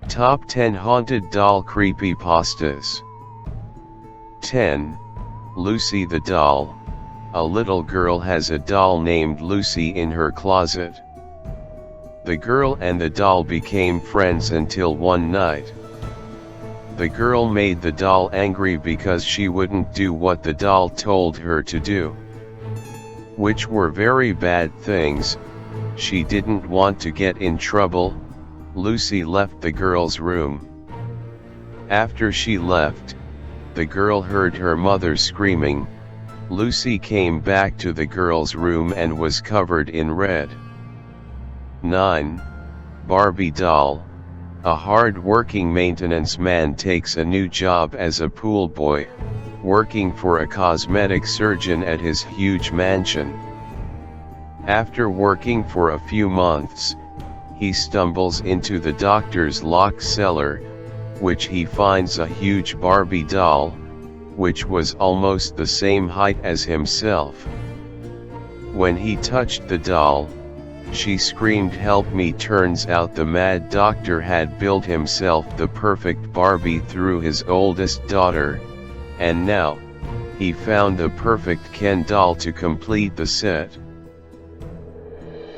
Top 10 Haunted Doll Creepypastas. 10. Lucy the Doll. A little girl has a doll named Lucy in her closet. The girl and the doll became friends until one night. The girl made the doll angry because she wouldn't do what the doll told her to do, which were very bad things. She didn't want to get in trouble. Lucy left the girl's room. After she left, the girl heard her mother screaming. Lucy came back to the girl's room and was covered in red. 9. Barbie Doll. A hard-working maintenance man takes a new job as a pool boy, working for a cosmetic surgeon at his huge mansion. After working for a few months, he stumbles into the doctor's locked cellar, which he finds a huge Barbie doll, which was almost the same height as himself. When he touched the doll, she screamed, "Help me!" Turns out the mad doctor had built himself the perfect Barbie through his oldest daughter, and now, he found the perfect Ken doll to complete the set.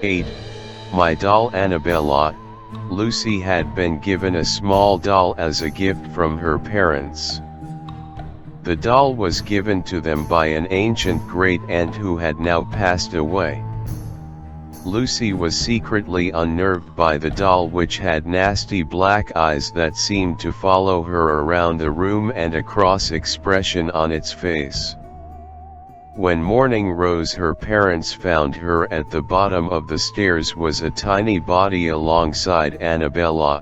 8. My Doll Annabella. Lucy had been given a small doll as a gift from her parents. The doll was given to them by an ancient great-aunt who had now passed away. Lucy was secretly unnerved by the doll, which had nasty black eyes that seemed to follow her around the room and a cross expression on its face. When morning rose, her parents found her at the bottom of the stairs was a tiny body alongside Annabella.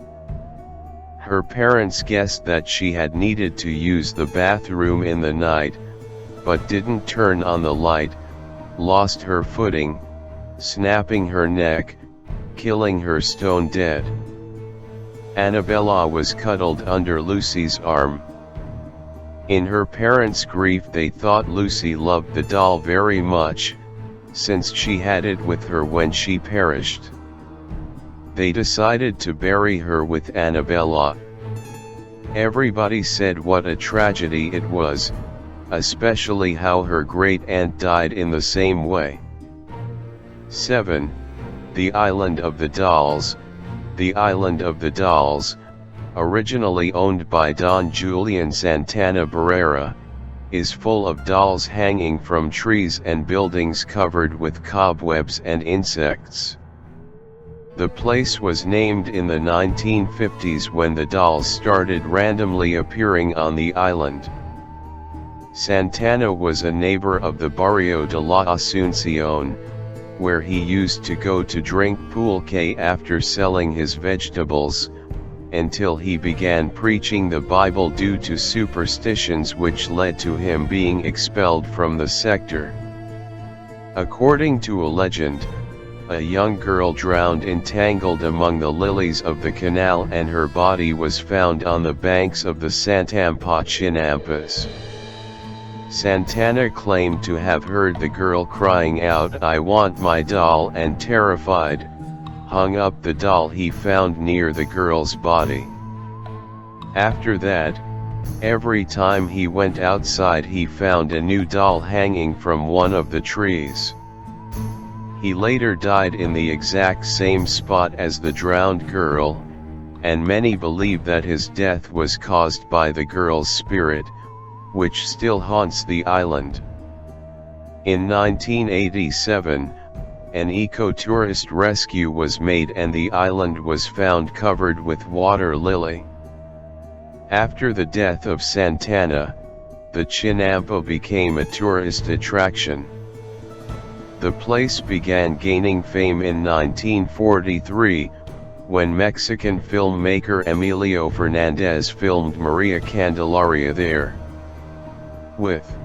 Her parents guessed that she had needed to use the bathroom in the night, but didn't turn on the light, lost her footing, snapping her neck, killing her stone dead. Annabella was cuddled under Lucy's arm. In her parents' grief, they thought Lucy loved the doll very much, since she had it with her when she perished. They decided to bury her with Annabella. Everybody said what a tragedy it was, especially how her great-aunt died in the same way. 7. The Island of the Dolls. The Island of the Dolls, originally owned by Don Julian Santana Barrera, is full of dolls hanging from trees and buildings covered with cobwebs and insects. The place was named in the 1950s when the dolls started randomly appearing on the island. Santana was a neighbor of the Barrio de la Asunción, where he used to go to drink pulque after selling his vegetables, until he began preaching the Bible due to superstitions which led to him being expelled from the sector. According to a legend, a young girl drowned entangled among the lilies of the canal, and her body was found on the banks of the Santampa Chinampas. Santana claimed to have heard the girl crying out, "I want my doll," and terrified, hung up the doll he found near the girl's body. After that, every time he went outside he found a new doll hanging from one of the trees. He later died in the exact same spot as the drowned girl, and many believe that his death was caused by the girl's spirit, which still haunts the island. In 1987, an eco-tourist rescue was made and the island was found covered with water lily. After the death of Santana, the Chinampa became a tourist attraction. The place began gaining fame in 1943, when Mexican filmmaker Emilio Fernandez filmed Maria Candelaria there. With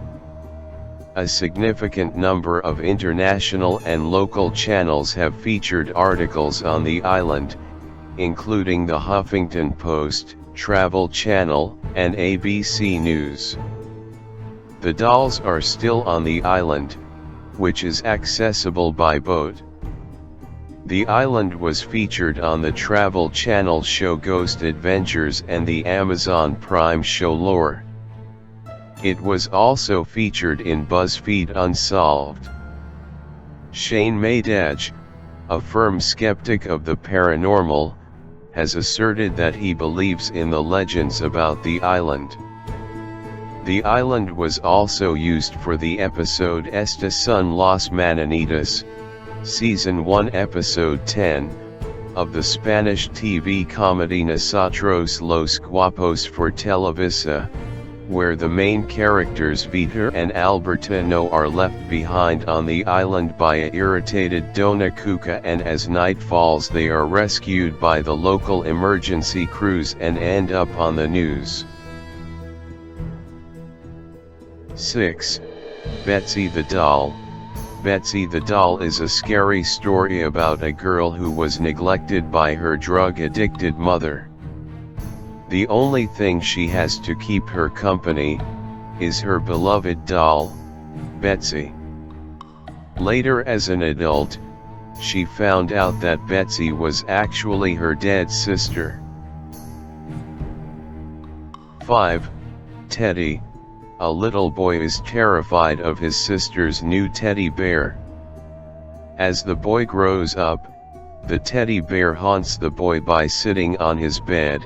a significant number of international and local channels have featured articles on the island, including the Huffington Post, Travel Channel, and ABC News. The dolls are still on the island, which is accessible by boat. The island was featured on the Travel Channel show Ghost Adventures and the Amazon Prime show Lore. It was also featured in BuzzFeed Unsolved. Shane Maidage, a firm skeptic of the paranormal, has asserted that he believes in the legends about the island. The island was also used for the episode Esta son las Mananitas, Season 1 Episode 10, of the Spanish TV comedy Nosotros los Guapos for Televisa, where the main characters Vitor and Albertino are left behind on the island by a irritated Dona Cuca, and as night falls they are rescued by the local emergency crews and end up on the news. 6. Betsy the Doll. Betsy the Doll is a scary story about a girl who was neglected by her drug-addicted mother. The only thing she has to keep her company is her beloved doll, Betsy. Later as an adult, she found out that Betsy was actually her dead sister. 5. Teddy. A little boy is terrified of his sister's new teddy bear. As the boy grows up, the teddy bear haunts the boy by sitting on his bed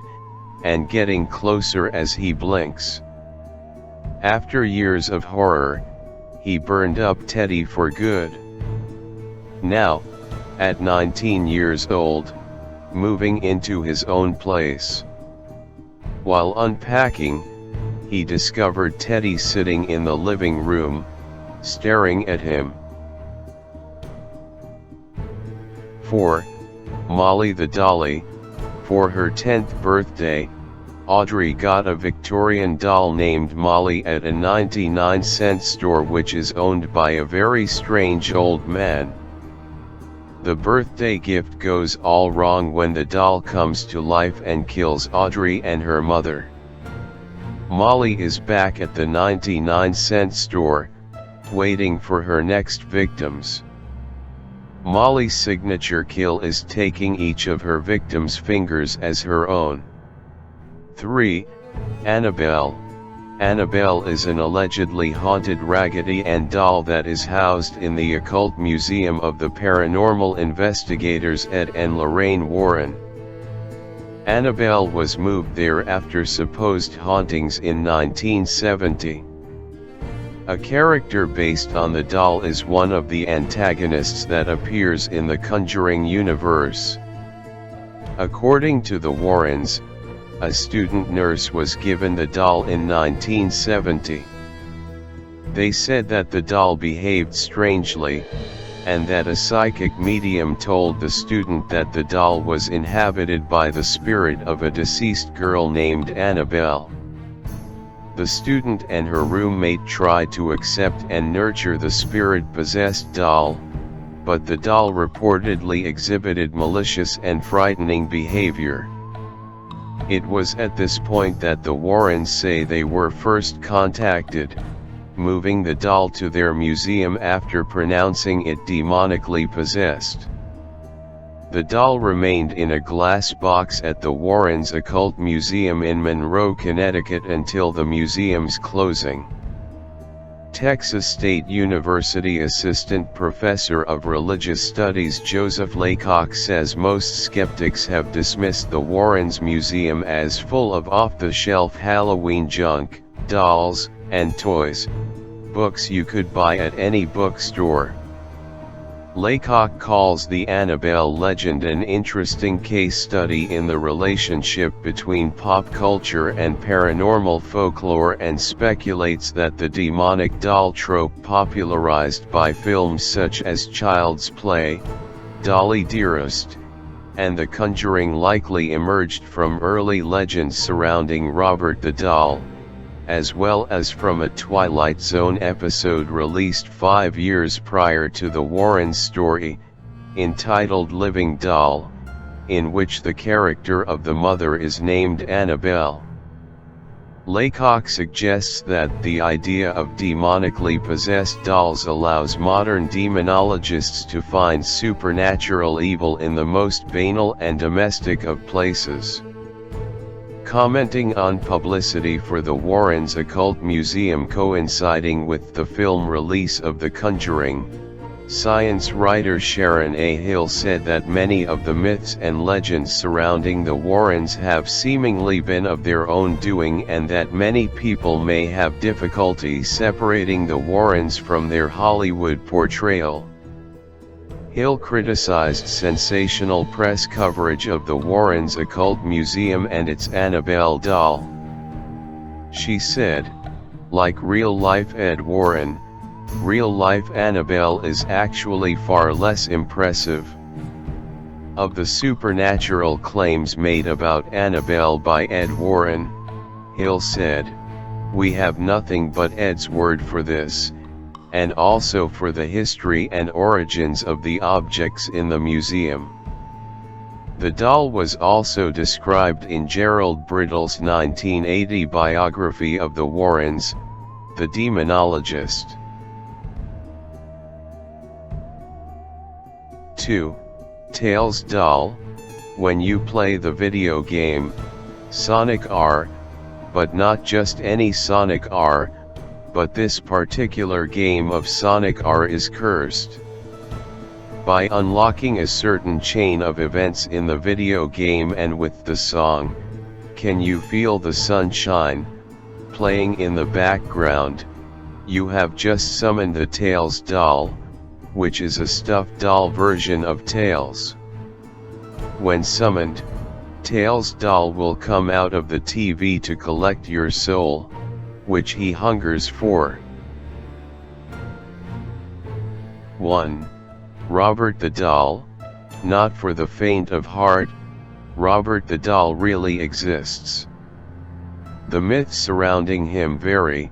and getting closer as he blinks. After years of horror, he burned up Teddy for good. Now, at 19 years old, moving into his own place. While unpacking, he discovered Teddy sitting in the living room, staring at him. 4. Molly the Dolly. For her 10th birthday, Audrey got a Victorian doll named Molly at a 99-cent store which is owned by a very strange old man. The birthday gift goes all wrong when the doll comes to life and kills Audrey and her mother. Molly is back at the 99-cent store, waiting for her next victims. Molly's signature kill is taking each of her victims' fingers as her own. 3. Annabelle. Annabelle is an allegedly haunted Raggedy Ann doll that is housed in the Occult Museum of the paranormal investigators Ed and Lorraine Warren. Annabelle was moved there after supposed hauntings in 1970. A character based on the doll is one of the antagonists that appears in the Conjuring universe. According to the Warrens, a student nurse was given the doll in 1970. They said that the doll behaved strangely, and that a psychic medium told the student that the doll was inhabited by the spirit of a deceased girl named Annabelle. The student and her roommate tried to accept and nurture the spirit-possessed doll, but the doll reportedly exhibited malicious and frightening behavior. It was at this point that the Warrens say they were first contacted, moving the doll to their museum after pronouncing it demonically possessed. The doll remained in a glass box at the Warrens Occult Museum in Monroe, Connecticut until the museum's closing. Texas State University Assistant Professor of Religious Studies Joseph Laycock says most skeptics have dismissed the Warrens Museum as full of off-the-shelf Halloween junk, dolls, and toys, books you could buy at any bookstore. Laycock calls the Annabelle legend an interesting case study in the relationship between pop culture and paranormal folklore and speculates that the demonic doll trope popularized by films such as Child's Play, Dolly Dearest, and The Conjuring likely emerged from early legends surrounding Robert the Doll, as well as from a Twilight Zone episode released 5 years prior to the Warrens story, entitled Living Doll, in which the character of the mother is named Annabelle. Laycock suggests that the idea of demonically possessed dolls allows modern demonologists to find supernatural evil in the most banal and domestic of places. Commenting on publicity for the Warrens' occult museum coinciding with the film release of The Conjuring, science writer Sharon A. Hill said that many of the myths and legends surrounding the Warrens have seemingly been of their own doing, and that many people may have difficulty separating the Warrens from their Hollywood portrayal. Hill criticized sensational press coverage of the Warrens' occult museum and its Annabelle doll. She said, "Like real-life Ed Warren, real-life Annabelle is actually far less impressive." Of the supernatural claims made about Annabelle by Ed Warren, Hill said, "We have nothing but Ed's word for this, and also for the history and origins of the objects in the museum." The doll was also described in Gerald Brittle's 1980 biography of the Warrens, The Demonologist. 2. Tails Doll. When you play the video game, Sonic R, but not just any Sonic R, but this particular game of Sonic R is cursed. By unlocking a certain chain of events in the video game and with the song, "Can You Feel the Sunshine?" playing in the background, you have just summoned the Tails doll, which is a stuffed doll version of Tails. When summoned, Tails doll will come out of the TV to collect your soul, which he hungers for. 1. Robert the Doll. Not for the faint of heart, Robert the Doll really exists. The myths surrounding him vary,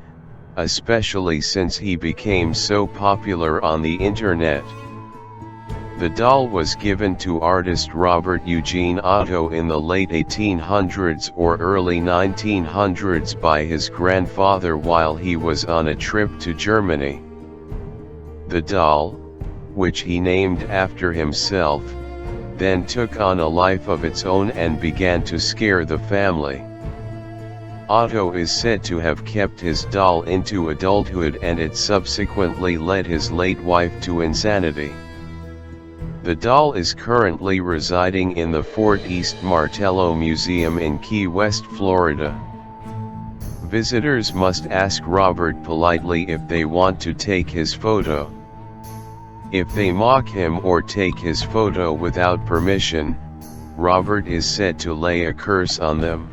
especially since he became so popular on the internet. The doll was given to artist Robert Eugene Otto in the late 1800s or early 1900s by his grandfather while he was on a trip to Germany. The doll, which he named after himself, then took on a life of its own and began to scare the family. Otto is said to have kept his doll into adulthood, and it subsequently led his late wife to insanity. The doll is currently residing in the Fort East Martello Museum in Key West, Florida. Visitors must ask Robert politely if they want to take his photo. If they mock him or take his photo without permission, Robert is said to lay a curse on them.